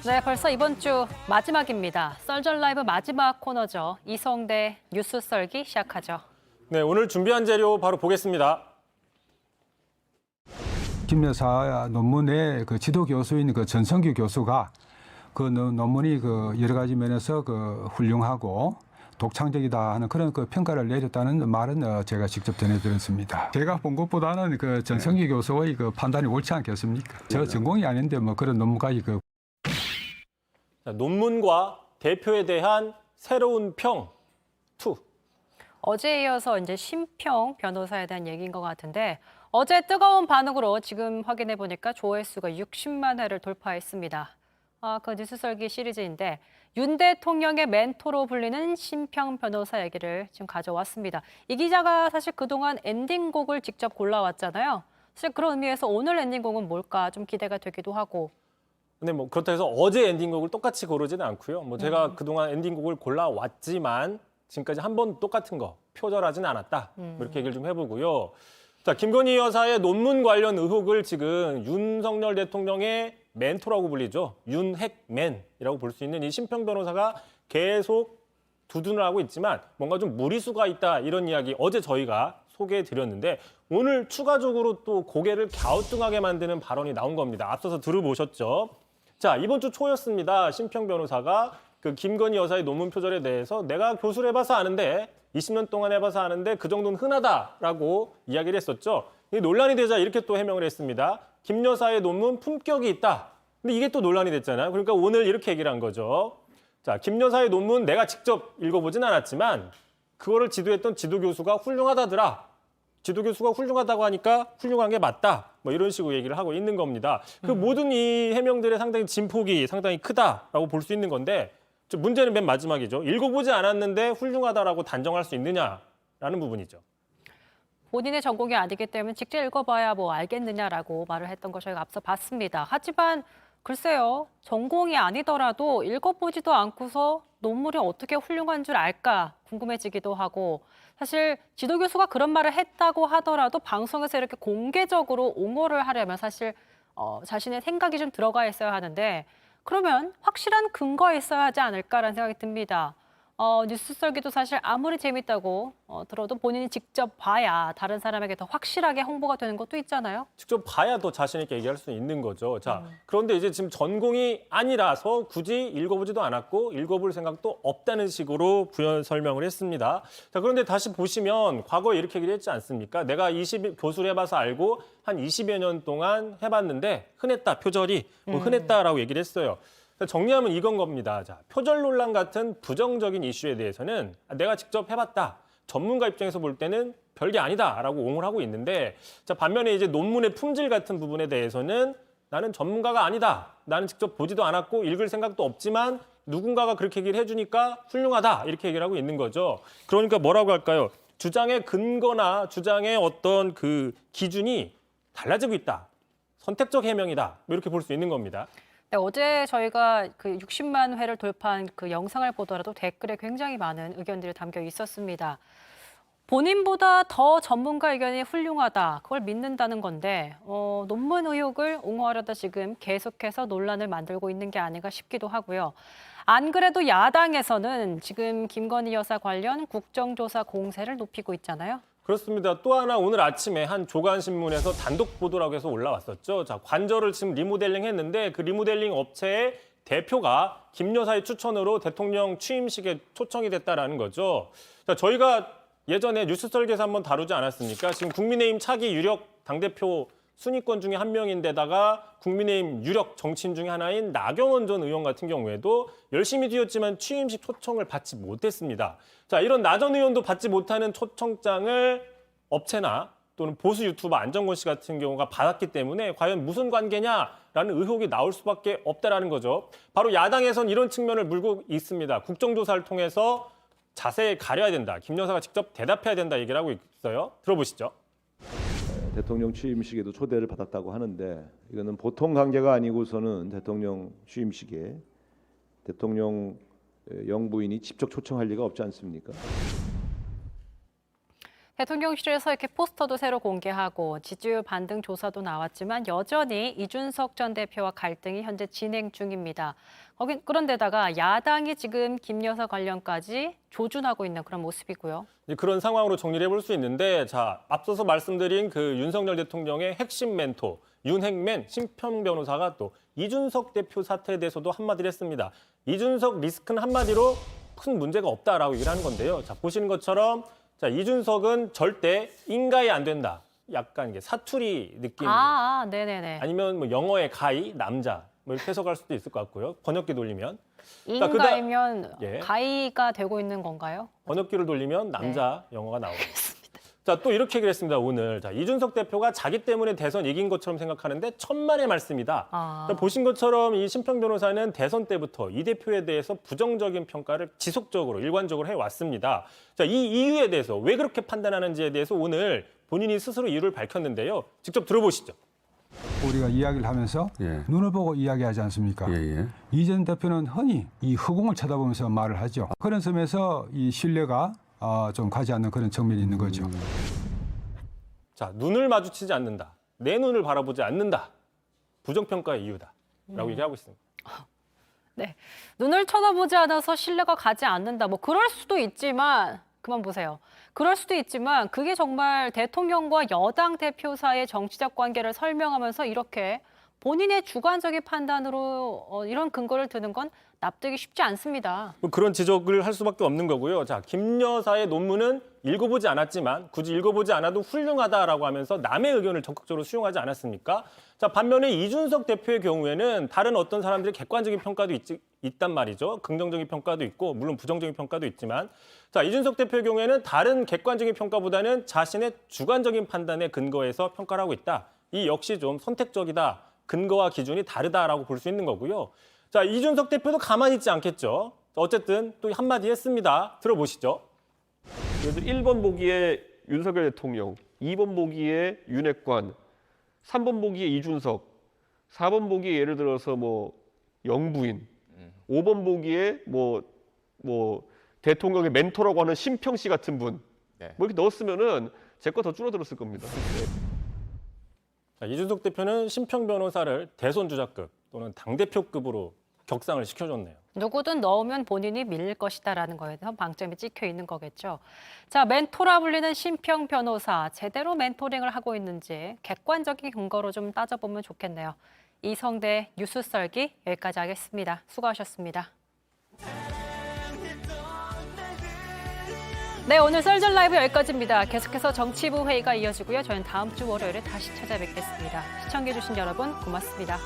네, 벌써 이번 주 마지막입니다. 썰전 라이브 마지막 코너죠. 이성대 뉴스 썰기 시작하죠. 네, 오늘 준비한 재료 바로 보겠습니다. 김 여사 논문의 그 지도 교수인 그 전성규 교수가 그 논문이 그 여러 가지 면에서 그 훌륭하고 독창적이다 하는 그런 그 평가를 내렸다는 말은 제가 직접 전해드렸습니다. 제가 본 것보다는 그 전성규 교수의 그 판단이 옳지 않겠습니까? 저 전공이 아닌데 뭐 그런 논문까지 그. 자, 논문과 대표에 대한 새로운 평 2. 어제에 이어서 이제 심평 변호사에 대한 얘기인 것 같은데 어제 뜨거운 반응으로 지금 확인해 보니까 조회수가 60만 회를 돌파했습니다. 그 뉴스 썰기 시리즈인데 윤 대통령의 멘토로 불리는 심평 변호사 얘기를 지금 가져왔습니다. 이 기자가 사실 그동안 엔딩곡을 직접 골라왔잖아요. 사실 그런 의미에서 오늘 엔딩곡은 뭘까 좀 기대가 되기도 하고. 근데 뭐 그렇다 해서 어제 엔딩곡을 똑같이 고르지는 않고요. 뭐 제가 그동안 엔딩곡을 골라왔지만 지금까지 한 번 똑같은 거 표절하지는 않았다. 뭐 이렇게 얘기를 좀 해보고요. 자, 김건희 여사의 논문 관련 의혹을 지금 윤석열 대통령의 멘토라고 불리죠. 윤핵맨이라고 볼 수 있는 이 심평 변호사가 계속 두둔을 하고 있지만 뭔가 좀 무리수가 있다 이런 이야기 어제 저희가 소개해드렸는데 오늘 추가적으로 또 고개를 갸우뚱하게 만드는 발언이 나온 겁니다. 앞서서 들어보셨죠. 자, 이번 주 초였습니다. 심평 변호사가 그 김건희 여사의 논문 표절에 대해서 내가 교수를 해봐서 아는데 20년 동안 해봐서 아는데 그 정도는 흔하다라고 이야기를 했었죠. 이 논란이 되자 이렇게 또 해명을 했습니다. 김 여사의 논문 품격이 있다. 근데 이게 또 논란이 됐잖아요. 그러니까 오늘 이렇게 얘기를 한 거죠. 자, 김 여사의 논문 내가 직접 읽어보진 않았지만 그거를 지도했던 지도 교수가 훌륭하다더라. 지도 교수가 훌륭하다고 하니까 훌륭한 게 맞다. 뭐 이런 식으로 얘기를 하고 있는 겁니다. 그 모든 이 해명들의 상당히 진폭이 상당히 크다라고 볼 수 있는 건데 문제는 맨 마지막이죠. 읽어보지 않았는데 훌륭하다라고 단정할 수 있느냐라는 부분이죠. 본인의 전공이 아니기 때문에 직접 읽어봐야 뭐 알겠느냐라고 말을 했던 걸 저희가 앞서 봤습니다. 하지만 글쎄요, 전공이 아니더라도 읽어보지도 않고서 논문이 어떻게 훌륭한 줄 알까 궁금해지기도 하고 사실 지도 교수가 그런 말을 했다고 하더라도 방송에서 이렇게 공개적으로 옹호를 하려면 사실 자신의 생각이 좀 들어가 있어야 하는데 그러면 확실한 근거가 있어야 하지 않을까라는 생각이 듭니다. 뉴스 썰기도 사실 아무리 재밌다고 들어도 본인이 직접 봐야 다른 사람에게 더 확실하게 홍보가 되는 것도 있잖아요. 직접 봐야 더 자신 있게 얘기할 수 있는 거죠. 자, 그런데 이제 지금 전공이 아니라서 굳이 읽어보지도 않았고 읽어볼 생각도 없다는 식으로 부연 설명을 했습니다. 자, 그런데 다시 보시면 과거에 이렇게 얘기를 했지 않습니까? 내가 교수를 해봐서 알고 한 20여 년 동안 해봤는데 흔했다, 표절이 뭐 흔했다라고 얘기를 했어요. 정리하면 이건 겁니다. 자, 표절 논란 같은 부정적인 이슈에 대해서는 내가 직접 해봤다. 전문가 입장에서 볼 때는 별게 아니다라고 옹호를 하고 있는데 자, 반면에 이제 논문의 품질 같은 부분에 대해서는 나는 전문가가 아니다. 나는 직접 보지도 않았고 읽을 생각도 없지만 누군가가 그렇게 얘기를 해주니까 훌륭하다. 이렇게 얘기를 하고 있는 거죠. 그러니까 뭐라고 할까요? 주장의 근거나 주장의 어떤 그 기준이 달라지고 있다. 선택적 해명이다. 이렇게 볼 수 있는 겁니다. 네, 어제 저희가 그 60만 회를 돌파한 그 영상을 보더라도 댓글에 굉장히 많은 의견들이 담겨 있었습니다. 본인보다 더 전문가 의견이 훌륭하다, 그걸 믿는다는 건데 논문 의혹을 옹호하려다 지금 계속해서 논란을 만들고 있는 게 아닌가 싶기도 하고요. 안 그래도 야당에서는 지금 김건희 여사 관련 국정조사 공세를 높이고 있잖아요. 그렇습니다. 또 하나 오늘 아침에 한 조간신문에서 단독 보도라고 해서 올라왔었죠. 자, 관저를 지금 리모델링 했는데 그 리모델링 업체의 대표가 김 여사의 추천으로 대통령 취임식에 초청이 됐다라는 거죠. 자, 저희가 예전에 뉴스 썰기에서 한번 다루지 않았습니까? 지금 국민의힘 차기 유력 당대표 순위권 중에 한 명인데다가 국민의힘 유력 정치인 중에 하나인 나경원 전 의원 같은 경우에도 열심히 뛰었지만 취임식 초청을 받지 못했습니다. 자, 이런 나 전 의원도 받지 못하는 초청장을 업체나 또는 보수 유튜버 안정권 씨 같은 경우가 받았기 때문에 과연 무슨 관계냐라는 의혹이 나올 수밖에 없다라는 거죠. 바로 야당에선 이런 측면을 물고 있습니다. 국정조사를 통해서 자세히 가려야 된다. 김 여사가 직접 대답해야 된다 얘기를 하고 있어요. 들어보시죠. 대통령 취임식에도 초대를 받았다고 하는데 이거는 보통 관계가 아니고서는 대통령 취임식에 대통령 영부인이 직접 초청할 리가 없지 않습니까? 대통령실에서 이렇게 포스터도 새로 공개하고 지지율 반등 조사도 나왔지만 여전히 이준석 전 대표와 갈등이 현재 진행 중입니다. 그런데다가 야당이 지금 김 여사 관련까지 조준하고 있는 그런 모습이고요. 그런 상황으로 정리를 해볼 수 있는데, 자, 앞서서 말씀드린 그 윤석열 대통령의 핵심 멘토 윤핵맨 심평 변호사가 또 이준석 대표 사태에 대해서도 한마디를 했습니다. 이준석 리스크는 한마디로 큰 문제가 없다라고 얘기를 하는 건데요. 자, 보시는 것처럼 자, 이준석은 절대 인가에 안 된다. 약간 이게 사투리 느낌. 네네네. 아니면 뭐 영어의 가이, 남자. 뭐 이렇게 해석할 수도 있을 것 같고요. 번역기 돌리면. 인가이면 예. 가이가 되고 있는 건가요? 번역기를 돌리면 남자 영어가 나오고. 자, 또 이렇게 얘기를 했습니다, 오늘. 자, 이준석 대표가 자기 때문에 대선 이긴 것처럼 생각하는데 천만의 말씀이다. 자, 보신 것처럼 이 심평 변호사는 대선 때부터 이 대표에 대해서 부정적인 평가를 지속적으로 일관적으로 해왔습니다. 자, 이 이유에 대해서 왜 그렇게 판단하는지에 대해서 오늘 본인이 스스로 이유를 밝혔는데요. 직접 들어보시죠. 우리가 이야기를 하면서 예. 눈을 보고 이야기하지 않습니까? 예. 이 전 대표는 흔히 이 허공을 쳐다보면서 말을 하죠. 그런 점에서 이 신뢰가 좀 가지 않는 그런 측면이 있는 거죠. 자, 눈을 마주치지 않는다. 내 눈을 바라보지 않는다. 부정평가의 이유다. 라고 얘기하고 있습니다. 네. 눈을 쳐다보지 않아서 신뢰가 가지 않는다. 뭐 그럴 수도 있지만 그만 보세요. 그럴 수도 있지만 그게 정말 대통령과 여당 대표 사이의 정치적 관계를 설명하면서 이렇게 본인의 주관적인 판단으로 이런 근거를 드는 건 납득이 쉽지 않습니다. 뭐 그런 지적을 할 수밖에 없는 거고요. 자, 김 여사의 논문은 읽어보지 않았지만 굳이 읽어보지 않아도 훌륭하다라고 하면서 남의 의견을 적극적으로 수용하지 않았습니까? 자, 반면에 이준석 대표의 경우에는 다른 어떤 사람들의 객관적인 평가도 있단 말이죠. 긍정적인 평가도 있고 물론 부정적인 평가도 있지만 자, 이준석 대표의 경우에는 다른 객관적인 평가보다는 자신의 주관적인 판단에 근거해서 평가를 하고 있다. 이 역시 좀 선택적이다. 근거와 기준이 다르다라고 볼 수 있는 거고요. 자, 이준석 대표도 가만히 있지 않겠죠. 어쨌든 또 한마디 했습니다. 들어보시죠. 그래서 1번 보기에 윤석열 대통령, 2번 보기에 윤핵관, 3번 보기에 이준석, 4번 보기에 예를 들어서 뭐 영부인, 5번 보기에 뭐 대통령의 멘토라고 하는 심평 씨 같은 분, 뭐 이렇게 넣었으면은 제 거 더 줄어들었을 겁니다. 자, 이준석 대표는 심평 변호사를 대선 주자급 또는 당대표급으로 격상을 시켜줬네요. 누구든 넣으면 본인이 밀릴 것이다라는 거에 대해서 방점이 찍혀 있는 거겠죠. 자, 멘토라 불리는 심평 변호사, 제대로 멘토링을 하고 있는지 객관적인 근거로 좀 따져보면 좋겠네요. 이성대 뉴스 썰기 여기까지 하겠습니다. 수고하셨습니다. 네, 오늘 썰전 라이브 여기까지입니다. 계속해서 정치부 회의가 이어지고요. 저희는 다음 주 월요일에 다시 찾아뵙겠습니다. 시청해주신 여러분 고맙습니다.